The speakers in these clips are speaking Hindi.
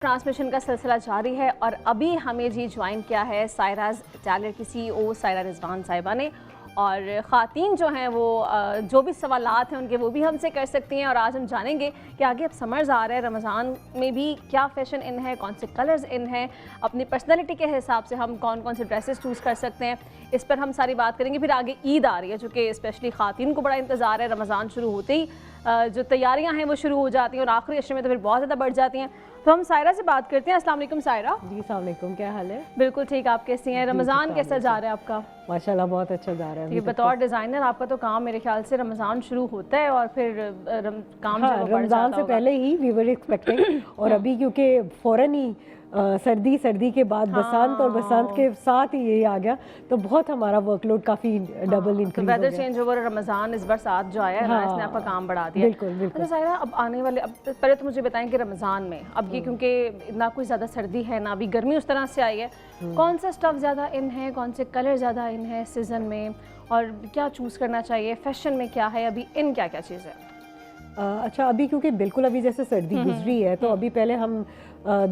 ट्रांसमिशन का सिलसिला जारी है और अभी हमें जी ज्वाइन किया है सायराज इटालियर की CEO सायरा रिजवान साहिबा ने। और ख़ातीन जो हैं वो जो भी सवालात हैं उनके वो भी हमसे कर सकती हैं। और आज हम जानेंगे कि आगे अब समर्स आ रहे हैं, रमज़ान में भी क्या फ़ैशन इन है, कौन से कलर्स इन हैं, अपनी पर्सनैलिटी के हिसाब से हम कौन कौन से ड्रेसेस चूज़ कर सकते हैं, इस पर हम सारी बात करेंगे। फिर आगे ईद आ रही है, चूँकि स्पेशली ख़ातीन को बड़ा इंतज़ार है। रमज़ान शुरू होते ही जो तैयारियां हैं वो शुरू हो जाती हैं और आखिरी अशरे में तो फिर बहुत ज़्यादा बढ़ जाती हैं। तो हम सायरा से बात करते हैं। अस्सलाम वालेकुम सायरा। जी अस्सलाम वालेकुम, क्या हाल है? बिल्कुल ठीक, आप कैसी हैं? रमज़ान कैसा जा रहा है आपका? माशाल्लाह बहुत अच्छा जा रहा है। ये बतौर डिज़ाइनर आपका तो काम मेरे ख्याल से रमज़ान शुरू होता है और फिर काम जो बढ़ रमज़ान से पहले ही वी वर एक्सपेक्टिंग और अभी क्योंकि फ़ौरन ही सर्दी के बाद बसंत और बसंत के साथ ही यही आ गया तो बहुत हमारा वर्कलोड काफ़ी डबल इंक्रीज हो गया। वेदर चेंज ओवर रमज़ान इस बरसात जो आया है ना, इसने आपका काम बढ़ा दिया। बिल्कुल बिल्कुल। अच्छा सायरा, अब आने वाले पहले तो मुझे बताएं कि रमज़ान में अब ये क्योंकि ना कोई ज़्यादा सर्दी है ना अभी गर्मी उस तरह से आई है, कौन सा स्टफ़ ज़्यादा इन है, कौन से कलर ज़्यादा इन है सीज़न में, और क्या चूज़ करना चाहिए? फैशन में क्या है अभी, इन क्या क्या चीज़ है? अच्छा, अभी क्योंकि बिल्कुल अभी जैसे सर्दी गुजरी है तो अभी पहले हम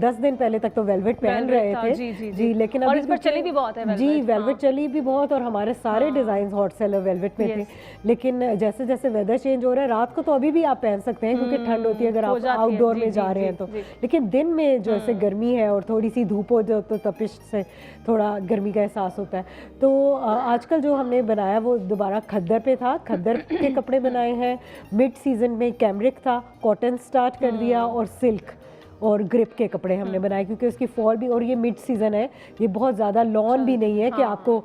10 दिन पहले तक तो वेलवेट पहन रहे थे। जी लेकिन अभी इस पर चली भी बहुत है जी वेलवेट चली भी बहुत और हमारे सारे डिजाइन हॉट सेलर वेलवेट में थे। लेकिन जैसे जैसे वेदर चेंज हो रहा है, रात को तो अभी भी आप पहन सकते हैं क्योंकि ठंड होती है अगर आप आउटडोर में जा रहे हैं तो, लेकिन दिन में जो ऐसे गर्मी है और थोड़ी सी धूप हो जाए तो तपिश से थोड़ा गर्मी का एहसास होता है। तो आजकल जो हमने बनाया वो दोबारा खद्दर पे था, खद्दर के कपड़े बनाए हैं। मिड सीजन में कैमरिक था, कॉटन स्टार्ट कर दिया और सिल्क और ग्रिप के कपड़े हमने बनाए क्योंकि उसकी फॉल भी, और ये मिड सीज़न है, ये बहुत ज़्यादा लॉन भी नहीं है कि आपको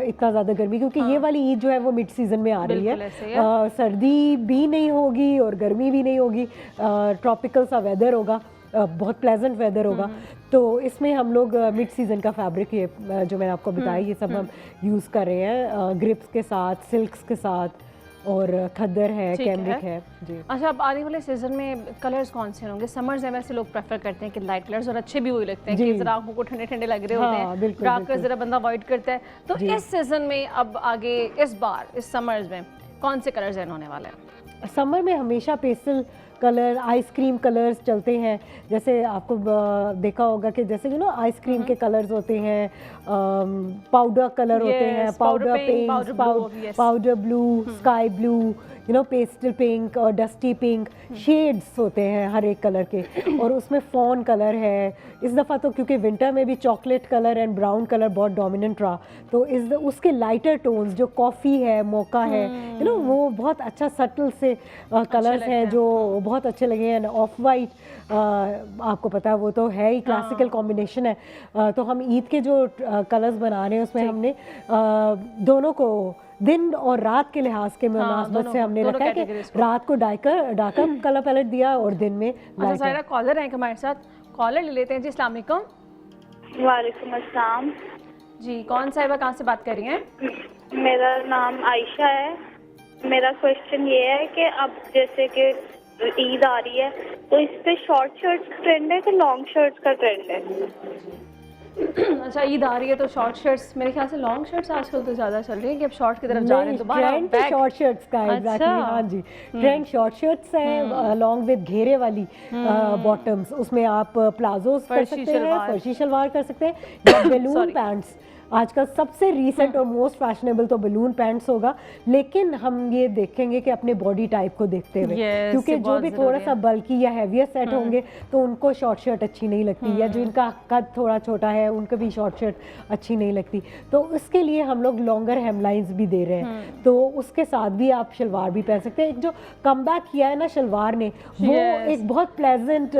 इतना ज़्यादा गर्मी, क्योंकि ये वाली ईद जो है वो मिड सीज़न में आ रही है। सर्दी भी नहीं होगी और गर्मी भी नहीं होगी, ट्रॉपिकल सा वेदर होगा, बहुत प्लेजेंट वेदर होगा। तो इसमें हम लोग मिड सीज़न का फैब्रिक ये जो मैंने आपको बताया ये सब हम यूज़ कर रहे हैं, ग्रिप्स के साथ, सिल्क्स के साथ, और खद्दर है, कैमरिक है जी। अच्छा, अब आने वाले सीजन में कलर्स कौन से होंगे? समर्स में वैसे लोग प्रेफर करते हैं कि लाइट कलर्स, और अच्छे भी वही लगते हैं कि जरा आंखों को ठंडे ठंडे लग रहे होते हैं, डार्क कलर जरा बंदा अवॉइड करता है। तो इस सीजन में अब आगे इस बार इस समर्स में कौन से कलर्स होने वाले हैं? समर में हमेशा पेस्टल कलर, आइसक्रीम कलर्स चलते हैं। जैसे आपको देखा होगा कि जैसे आइसक्रीम के कलर्स होते हैं, पाउडर कलर होते हैं, powder pink, powder blue, sky blue, pastel pink और डस्टी पिंक, शेड्स होते हैं हर एक कलर के। और उसमें फॉन कलर है इस दफ़ा तो, क्योंकि विंटर में भी chocolate colour and brown colour बहुत डोमिनेंट रहा, तो उसके लाइटर टोन्स जो कॉफ़ी है, मोका है, वो बहुत अच्छा सटल से कलर्स हैं जो बहुत अच्छे लगे हैं। ऑफ वाइट आपको पता है वो तो है ही क्लासिकल कॉम्बिनेशन है। तो हम ईद के जो कलर्स बना रहे हैं उसमें हमने दोनों को दिन और रात के लिहाज के मुनासबत से हमने रखा है कि रात को डार्कर कलर पैलेट दिया और दिन में लाइटर। सारा कॉलर है हमारे साथ, कॉलर ले लेते हैं जी। अस्सलाम वालेकुम। वालेकुम अस्सलाम जी, कौन साहिबा कहाँ से बात कर रही हैं? मेरा नाम आयशा है। मेरा क्वेश्चन ये है कि अब जैसे कि ईद आ रही है तो इस पे शॉर्ट शर्ट्स का ट्रेंड है कि लॉन्ग शर्ट्स का ट्रेंड है? अच्छा, ईद आ रही है तो शॉर्ट शर्ट्स, मेरे ख्याल से लॉन्ग शर्ट्स आजकल तो ज़्यादा चल रही है कि अब शॉर्ट की तरफ जा रहे हैं दोबारा। ट्रेंड तो शॉर्ट शर्ट्स का है। एग्जैक्टली, हाँ जी, ट्रेंड शॉर्ट शर्ट्स है लॉन्ग विद घेरे वाली बॉटम्स। उसमें आप प्लाजोस कर सकते हैं, फर्शी शलवार कर सकते हैं, या बलून पैंट्स। आजकल सबसे रीसेंट और मोस्ट फैशनेबल तो बलून पैंट्स होगा, लेकिन हम ये देखेंगे कि अपने बॉडी टाइप को देखते हुए, क्योंकि जो भी थोड़ा सा बल्की या हैवियर सेट होंगे तो उनको शॉर्ट शर्ट अच्छी नहीं लगती, या जो इनका कद थोड़ा छोटा है उनको भी शॉर्ट शर्ट अच्छी नहीं लगती। तो उसके लिए हम लोग लॉन्गर हेमलाइंस भी दे रहे हैं, तो उसके साथ भी आप शलवार भी पहन सकते हैं। एक जो कमबैक किया है ना शलवार ने, वो एक बहुत प्लेजेंट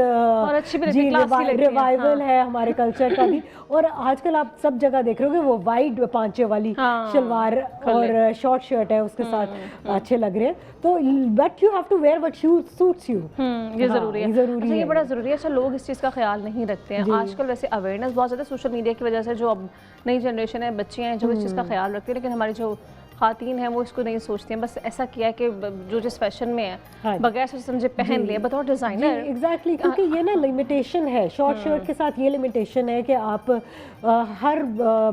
रिवाइवल है हमारे कल्चर का भी। और आजकल आप सब जगह देख रहे हो वो वाइड पांचे वाली शलवार और शॉर्ट शर्ट है उसके साथ अच्छे लग रहे हैं। तो but you have to wear what suits you, ये जरूरी है, जरूरी है, ये बड़ा जरूरी है। अच्छा, लोग इस चीज़ का ख्याल नहीं रखते हैं आजकल। वैसे अवेयरनेस बहुत ज़्यादा सोशल मीडिया की वजह से, जो अब नई जनरेशन है, बच्चे हैं जो इस चीज़ का ख्याल रखते हैं, लेकिन हमारी जो खातन हैं वो इसको नहीं सोचती हैं, बस ऐसा किया है कि जो जिस फैशन में है हाँ, बगैर सोचे समझे पहन लिया बतौर डिज़ाइनर। एग्जैक्टली, क्योंकि ये ना लिमिटेशन है, शॉर्ट शर्ट के साथ ये लिमिटेशन है कि आप हर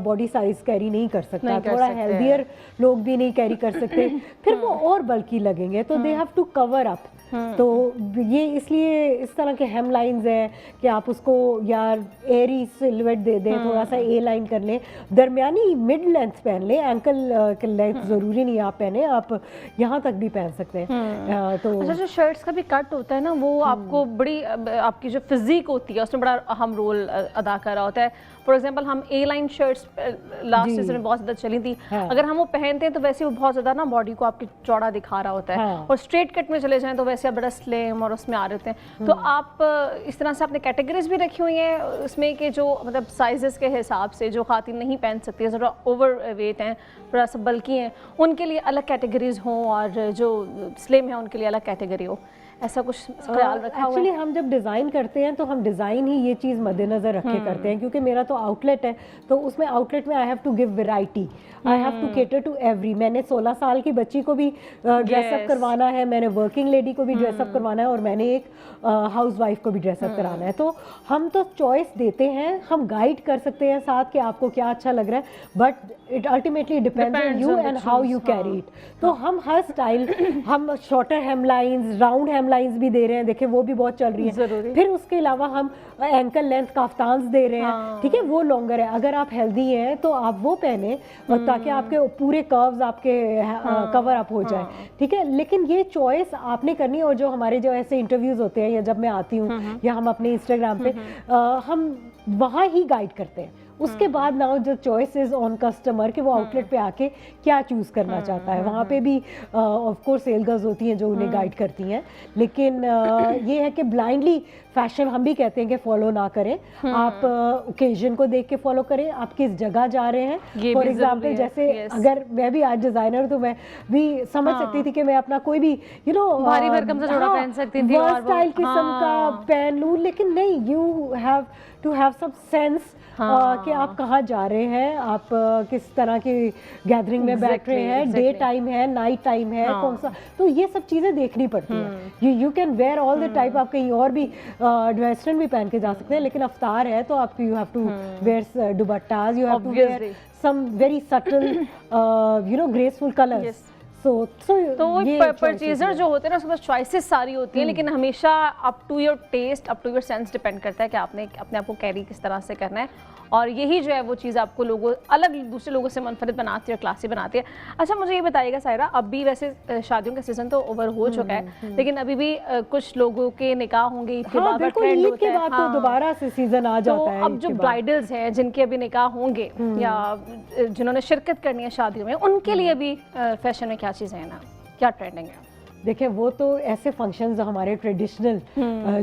बॉडी साइज कैरी नहीं कर सकता, थोड़ा हेल्दियर लोग भी नहीं कैरी कर सकते, फिर वो और बल्कि लगेंगे, तो they have to cover up. तो ये इसलिए इस तरह के हेम लाइंस हैं कि आप उसको यार एरी सिलवेट दे दें, थोड़ा सा ए लाइन कर लें, दरमियानी मिड लेंथ पहन लें, एंकल के लेंथ ज़रूरी नहीं आप पहने, आप यहाँ तक भी पहन सकते हैं। तो अच्छा, जो शर्ट्स का भी कट होता है ना वो आपको बड़ी आपकी जो फिजिक होती है उसमें बड़ा अहम रोल अदा कर रहा होता है। फॉर एग्जांपल हम ए लाइन शर्ट्स लास्ट सीजन में बहुत ज़्यादा चली थी, अगर हम वो पहनते हैं तो वैसे वो बहुत ज़्यादा ना बॉडी को आपकी चौड़ा दिखा रहा होता है, और स्ट्रेट कट में चले जाएं तो वैसे आप बड़ा स्लिम और उसमें आ रहे होते हैं। तो आप इस तरह से आपने कैटेगरीज भी रखी हुई हैं उसमें कि जो मतलब साइजेस के हिसाब से जो खातिन नहीं पहन सकती है, थोड़ा ओवर वेट हैं, थोड़ा सा बल्कि हैं, उनके लिए अलग कैटेगरीज हों और जो स्लिम है उनके लिए अलग कैटेगरी हो, ऐसा कुछ ख्याल रखा हुआ है? एक्चुअली हम जब डिज़ाइन करते हैं तो हम डिज़ाइन ही ये चीज़ मद्देनज़र रख के करते हैं, क्योंकि मेरा तो आउटलेट है, तो उसमें आउटलेट में I have to give variety, I have to cater to every. मैंने 16 साल की बच्ची को भी ड्रेसअप करवाना है, मैंने वर्किंग लेडी को भी ड्रेसअप करवाना है, और मैंने एक हाउस वाइफ को भी ड्रेसअप कराना है। तो हम तो चॉइस देते हैं, हम गाइड कर सकते हैं साथ कि आपको क्या अच्छा लग रहा है, but it ultimately depends on you and how you carry it. तो हम हर स्टाइल, हम शॉर्टर हेम लाइंस, राउंड हेम लाइंस भी दे रहे हैं, देखिए वो भी बहुत चल रही है। फिर उसके अलावा हम एंकल लेंथ काफ्तान्स दे रहे हैं, ठीक है, वो लॉन्गर है। अगर आप हेल्दी हैं तो आप वो पहने, और ताकि आपके पूरे कर्व्स आपके कवर अप हो जाए, ठीक है। लेकिन ये चॉइस आपने करनी है, और जो हमारे जो ऐसे इंटरव्यूज होते हैं या जब मैं आती हूँ या हम अपने इंस्टाग्राम पे हम वहाँ ही गाइड करते हैं। उसके बाद नाउ जो चॉइस इज ऑन कस्टमर कि वो आउटलेट पे आके क्या चूज करना चाहता है। वहाँ पे भी ऑफ कोर्स सेल गर्ल्स होती हैं जो उन्हें गाइड करती हैं, लेकिन ये है कि ब्लाइंडली फैशन हम भी कहते हैं कि फॉलो ना करें, आप ओकेजन को देख के फॉलो करें, आप किस जगह जा रहे हैं। फॉर एग्जाम्पल जैसे अगर मैं भी आज डिजाइनर, तो मैं भी समझ सकती थी कि मैं अपना कोई भी भारी भरकम सा जोड़ा पहन सकती थी और स्टाइल किस्म का पहन लूं, लेकिन नहीं, you have to have some sense कि आप कहाँ जा रहे हैं, आप किस तरह की गैदरिंग में बैठ रहे हैं, डे टाइम है, नाइट टाइम है, कौन सा, तो ये सब चीज़ें देखनी पड़ती हैं। You can wear all the type, आप कहीं और भी वेस्टर्न भी पहन के जा सकते हैं, लेकिन अफ्तार है तो आप you have to wear dupattas, you have to wear some very subtle graceful colours. तो परचेजर जो होते हैं ना उसके पास चॉइसेस सारी होती हैं, लेकिन हमेशा up to your taste, up to your sense depend करता है कि आपने अपने आप को कैरी किस तरह से करना है, और यही जो है वो चीज़ आपको लोगों अलग दूसरे लोगों से मुनफरिद बनाती है और क्लासी बनाती है। अच्छा, मुझे ये बताइएगा सायरा, अब भी वैसे शादियों का सीजन तो ओवर हो चुका है, लेकिन अभी भी कुछ लोगों के निकाह होंगे ईद के बाद, ईद के बाद तो दोबारा से सीजन आ जाता है। अब जो ब्राइडल्स हैं जिनके अभी निकाह होंगे या जिन्होंने शिरकत करनी है शादियों में, उनके लिए भी फैशन में क्या चीज़ें हैं ना, क्या ट्रेंडिंग है? देखिए, वो तो ऐसे फंक्शंस हमारे ट्रेडिशनल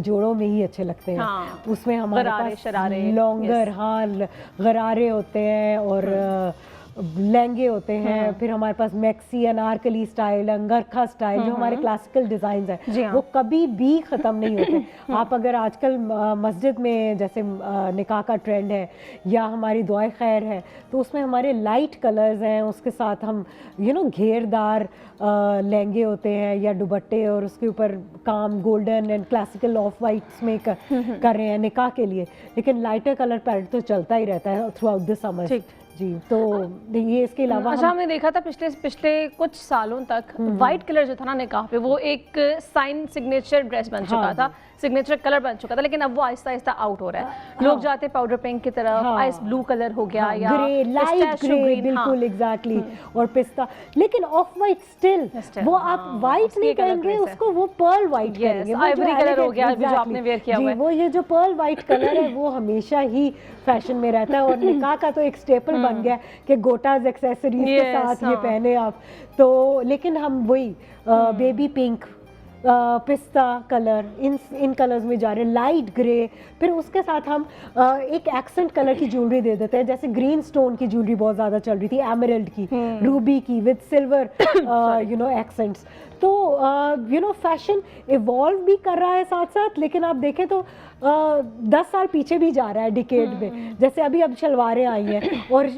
जोड़ों में ही अच्छे लगते हैं। उसमें हमारे पास लॉन्गर गरारे होते हैं और लहंगे होते हैं, फिर हमारे पास मैक्सी, अनारकली स्टाइल, अंगरखा स्टाइल, जो हमारे क्लासिकल डिज़ाइंस हैं वो कभी भी ख़त्म नहीं होते। आप अगर आजकल मस्जिद में जैसे निकाह का ट्रेंड है या हमारी दुआए खैर है, तो उसमें हमारे लाइट कलर्स हैं, उसके साथ हम घेरदार लहंगे होते हैं या दुपट्टे, और उसके ऊपर काम golden and classical of whites में कर रहे हैं निकाह के लिए, लेकिन लाइटर कलर पैलेट तो चलता ही रहता है थ्रू आउट द समर जी। तो ये इसके अलावा अच्छा, हमने देखा था पिछले कुछ सालों तक वाइट कलर जो था ना निकाह पे, वो एक साइन सिग्नेचर ड्रेस बन चुका था, सिग्नेचर कलर बन चुका था, लेकिन अब वो आहिस्ता आहिस्ता आउट हो रहा है। लोग जाते हैं पाउडर पिंक की तरफ, आइस ब्लू कलर हो गया या ग्रे, लाइट ग्रे, बिल्कुल एग्जैक्टली, और पिस्ता, लेकिन ऑफ वाइट स्टिल वो आप वाइट नहीं कहेंगे उसको, वो पर्ल वाइट कहेंगे, आइवरी कलर हो गया जो आपने वेयर किया हुआ है। वो ये जो पर्ल वाइट कलर है वो हमेशा ही फैशन में रहता है, और निकाह का तो एक स्टेपल बन गया कि गोटाज एक्सेसरीज के साथ ये पहने आप। तो लेकिन हम वही बेबी पिंक, पिस्ता कलर, इन कलर्स में जा रहे हैं, लाइट ग्रे, फिर उसके साथ हम एक एक्सेंट कलर की ज्वेलरी दे देते हैं, जैसे ग्रीन स्टोन की ज्वेलरी बहुत ज़्यादा चल रही थी, एमरल्ड की, रूबी की विद सिल्वर एक्सेंट्स। तो यू नो फैशन इवॉल्व भी कर रहा है साथ साथ, लेकिन आप देखें तो 10 साल पीछे भी जा रहा है डिकेड में। जैसे अभी अब शलवारें आई हैं और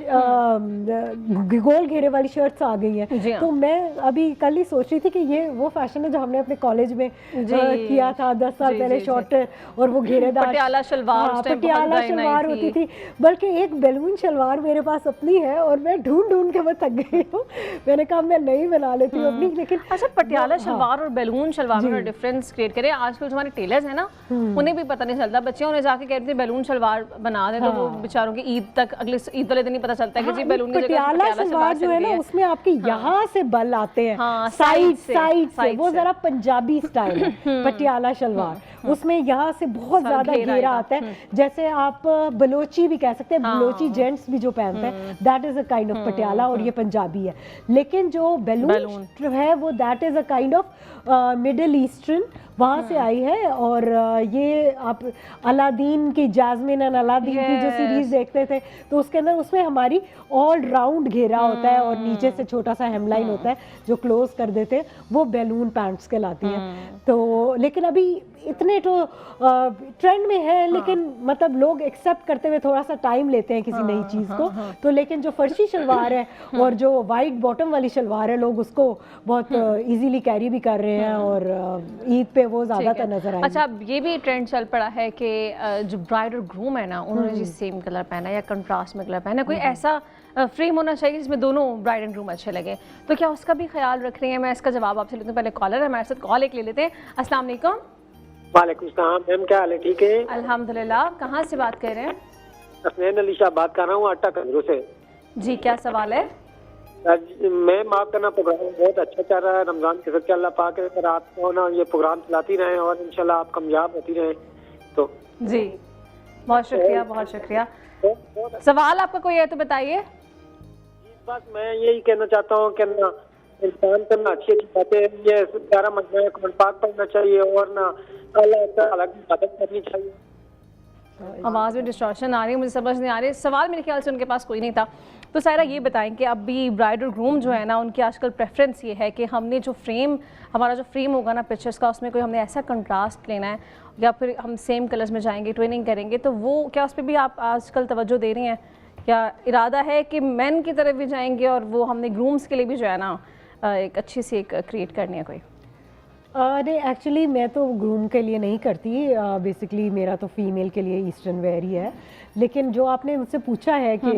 गोल घेरे वाली शर्ट्स आ गई हैं। तो मैं अभी कल ही सोच रही थी कि ये वो फैशन है जो हमने अपने कॉलेज में किया था 10 साल पहले, शॉर्ट और वो घेरेदार पटियाला शलवार, पटियाला शलवार होती थी। बल्कि एक बैलून शलवार मेरे पास अपनी है और मैं ढूंढ के मैं थक गई हूँ। मैंने कहा मैं नहीं बना लेती हूँ अपनी। लेकिन अच्छा, पटियाला शलवार और बैलून शलवार में डिफरेंस क्रिएट करें। आजकल जो हमारे टेलर्स हैं ना, उन्हें भी पता नहीं चलता। बच्चे उन्हें जाके कहते हैं बैलून शलवार बना दे, तो वो बेचारों की ईद तक, अगले ईद वाले दिन ही पता चलता है कि जी बैलून की जगह पटियाला शलवार जो है ना, उसमें आपके यहाँ से बल आते हैं, साइड से, वो जरा पंजाबी स्टाइल है पटियाला शलवार। उसमें यहाँ से बहुत ज्यादा घेरा आता है, जैसे आप बलोची भी कह सकते हैं। बलोची जेंट्स भी जो पहनते हैं, that is a kind of Patiala, और ये पंजाबी है। लेकिन जो बैलून है वो that is a kind of middle eastern, वहाँ से आई है। और ये आप अलादीन की, जास्मिन एंड अलादीन की जो सीरीज देखते थे, तो उसके अंदर उसमें हमारी ऑल राउंड घेरा होता है और नीचे से छोटा सा हेमलाइन होता है जो क्लोज कर देते हैं, वो बैलून पैंट्स कहलाती हैं। तो लेकिन अभी इतने तो ट्रेंड में है, लेकिन मतलब लोग एक्सेप्ट करते हुए थोड़ा सा टाइम लेते हैं किसी नई चीज़ को। तो लेकिन जो फर्शी शलवार है और जो वाइट बॉटम वाली शलवार है, लोग उसको बहुत इजीली कैरी भी कर रहे हैं और ईद पे वो ज़्यादातर नजर आए। अच्छा, अब ये भी ट्रेंड चल पड़ा है कि जो ब्राइड और ग्रूम है ना, उन्होंने जी सेम कलर पहना या कंट्रास्ट में कलर पहना, कोई ऐसा फ्रेम होना चाहिए जिसमें दोनों ब्राइड एंड ग्रूम अच्छे लगे। तो क्या उसका भी ख्याल रख रही हैं? मैं इसका जवाब आपसे लेती हूँ। पहले कॉलर है हमारे साथ, कॉल एक ले लेते हैं। अस्सलाम वालेकुम। वालेकुम सलाम मैम, क्या हाल है? ठीक है अल्हम्दुलिल्लाह। कहाँ से बात कर रहे हैं? हसनैन अली शाह बात कर रहा हूँ, आटा कंजरू से। जी, क्या सवाल है? मैम आपका ना प्रोग्राम बहुत अच्छा चल रहा है। रमजान के साथ अल्लाह पाक है, आपको ना ये प्रोग्राम चलाती रहें और इंशाल्लाह आप कामयाब होती रहें। तो जी, बहुत शुक्रिया, बहुत शुक्रिया। सवाल आपका कोई है तो बताइए। बस मैं यही कहना चाहता हूँ कि ना इंसान करना अच्छी अच्छी बातें, ये प्यारा मजमा कुरान पाक पढ़ना चाहिए और ना अल्लाह ताला की इबादत करनी चाहिए। आवाज़ में डिस्टॉर्शन आ रही है, मुझे समझ नहीं आ रही। सवाल मेरे ख्याल से उनके पास कोई नहीं था। तो सायरा ये बताएं कि अभी ब्राइड और ग्रूम जो है ना, उनकी आजकल प्रेफरेंस ये है कि हमने जो फ्रेम, हमारा जो फ्रेम होगा ना पिक्चर्स का, उसमें कोई हमने ऐसा कंट्रास्ट लेना है या फिर हम सेम कलर्स में जाएंगे, ट्विनिंग करेंगे, तो वो क्या उस पर भी आप आजकल तवज्जो दे रही हैं? या इरादा है कि मेन की तरफ भी जाएंगे और वो हमने ग्रूम्स के लिए भी जो है ना एक अच्छी सी एक क्रिएट करनी है कोई? नहीं, एक्चुअली मैं तो ग्रूम के लिए नहीं करती। बेसिकली मेरा तो फीमेल के लिए ईस्टर्न वेयर ही है। लेकिन जो आपने मुझसे पूछा है कि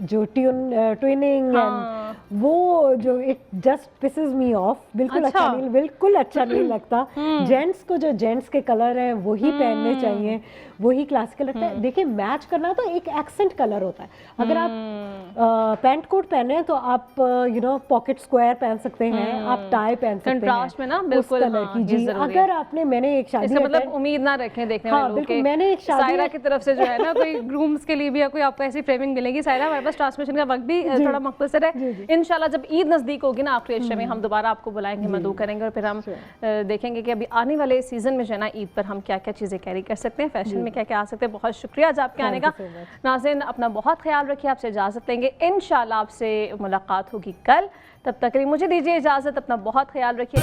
जो ट्विनिंग एंड वो जो it just pisses me off, बिल्कुल अच्छा नहीं, बिल्कुल अच्छा नहीं लगता। जेंट्स को जो जेंट्स के कलर हैं वही पहनने चाहिए, वही क्लासिकल लगता है। देखिए, मैच करना तो एक एक्सेंट कलर होता है। अगर आप पैंट कोट पहने हैं तो आप यू नो पॉकेट स्क्वायर पहन सकते हैं, आप टाई पहन सकते हैं कंट्रास्ट में ना, बिल्कुल कलर की। जी, अगर आपने, मैंने एक शादी, इसका मतलब उम्मीद ना रखें देखने वाले लोग के मैंने एक शादी सायरा की तरफ से जो है ना कोई ग्रूम्स के लिए भी या कोई आपको ऐसी फ्रेमिंग मिलेगी। सायरा, हमारे पास ट्रांसमिशन का वक्त भी थोड़ा मुख्तसर है। इंशाल्लाह जब ईद नज़दीक होगी ना आखिरी हिस्से में, हम दोबारा आपको बुलाएंगे, मदऊ करेंगे और फिर हम देखेंगे कि अभी आने वाले सीजन में जो है ना ईद पर हम क्या क्या चीज़ें कैरी कर सकते हैं, फैशन में क्या क्या आ सकते हैं। बहुत शुक्रिया आज आपके आने का। नाज़रीन, अपना बहुत ख्याल रखिए, आपसे इजाज़त लेंगे। इंशाल्लाह आपसे मुलाकात होगी कल। तब तक के लिए मुझे दीजिए इजाज़त, अपना बहुत ख्याल रखिए।